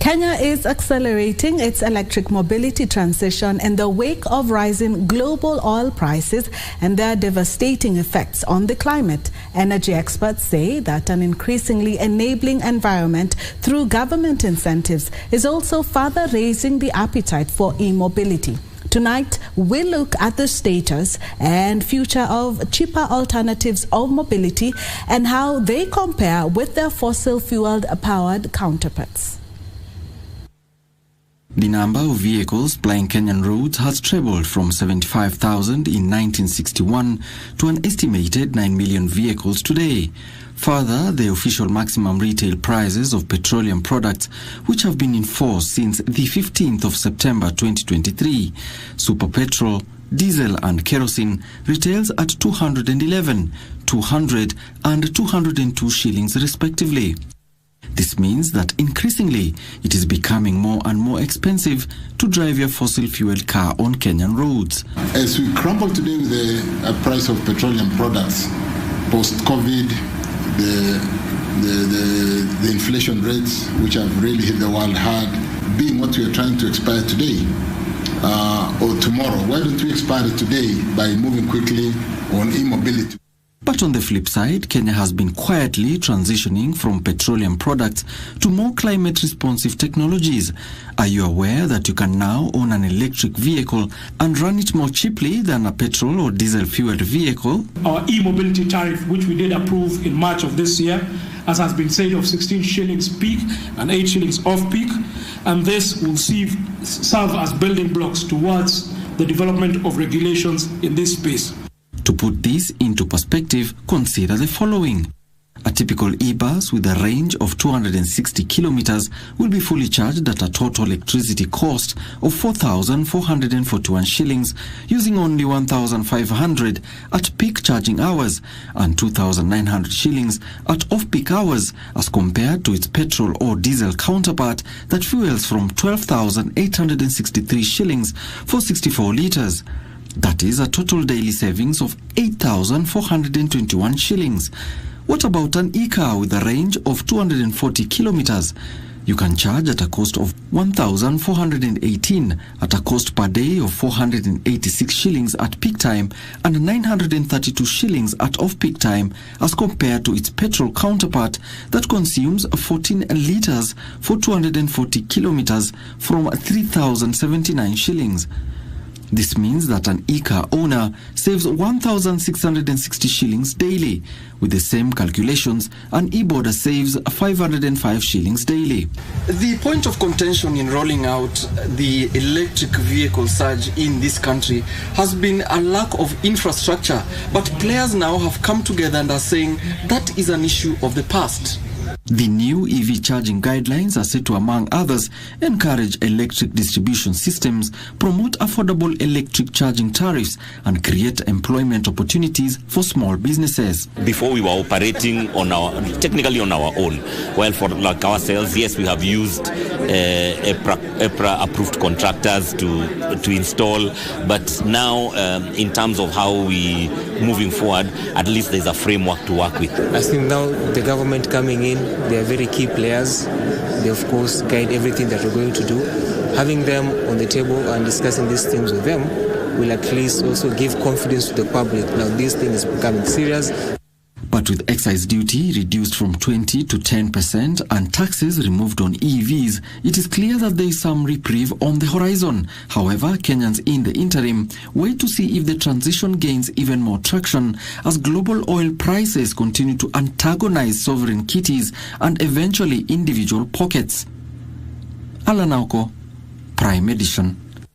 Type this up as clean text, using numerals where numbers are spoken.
Kenya is accelerating its electric mobility transition in the wake of rising global oil prices and their devastating effects on the climate. Energy experts say that an increasingly enabling environment through government incentives is also further raising the appetite for e-mobility. Tonight, we'll look at the status and future of cheaper alternatives of mobility and how they compare with their fossil-fueled powered counterparts. The number of vehicles plying Kenyan roads has trebled from 75,000 in 1961 to an estimated 9 million vehicles today. Further, the official maximum retail prices of petroleum products, which have been in force since the 15th of September 2023, super petrol, diesel and kerosene retails at 211, 200 and 202 shillings respectively. This means that increasingly it is becoming more and more expensive to drive your fossil-fueled car on Kenyan roads. As we crumble today with the price of petroleum products, post-COVID, the inflation rates, which have really hit the world hard, being what we are trying to expire today or tomorrow, why don't we expire it today by moving quickly on e-mobility? But on the flip side, Kenya has been quietly transitioning from petroleum products to more climate-responsive technologies. Are you aware that you can now own an electric vehicle and run it more cheaply than a petrol or diesel-fueled vehicle? Our e-mobility tariff, which we did approve in March of this year, as has been said, of 16 shillings peak and 8 shillings off-peak, and this will serve as building blocks towards the development of regulations in this space. To put this into perspective, consider the following. A typical e-bus with a range of 260 kilometers will be fully charged at a total electricity cost of 4,441 shillings, using only 1,500 at peak charging hours and 2,900 shillings at off-peak hours, as compared to its petrol or diesel counterpart that fuels from 12,863 shillings for 64 liters. That is a total daily savings of 8,421 shillings. What about an e-car with a range of 240 kilometers? You can charge at a cost of 1,418 at a cost per day of 486 shillings at peak time and 932 shillings at off-peak time, as compared to its petrol counterpart that consumes 14 liters for 240 kilometers from 3,079 shillings. This means that an e-car owner saves 1,660 shillings daily. With the same calculations, an e-boarder saves 505 shillings daily. The point of contention in rolling out the electric vehicle surge in this country has been a lack of infrastructure, but players now have come together and are saying that is an issue of the past. The new EV charging guidelines are set to, among others, encourage electric distribution systems, promote affordable electric charging tariffs, and create employment opportunities for small businesses. Before we were operating technically on our own. Well, for like ourselves, yes, we have used EPRA-approved contractors to install, but now in terms of how we moving forward, at least there's a framework to work with. I think now the government coming in, they are very key players. They, of course, guide everything that we're going to do. Having them on the table and discussing these things with them will at least also give confidence to the public. Now, this thing is becoming serious. But with excise duty reduced from 20 to 10% and taxes removed on EVs, it is clear that there is some reprieve on the horizon. However, Kenyans in the interim wait to see if the transition gains even more traction as global oil prices continue to antagonize sovereign kitties and eventually individual pockets. Alan Auko, Prime Edition.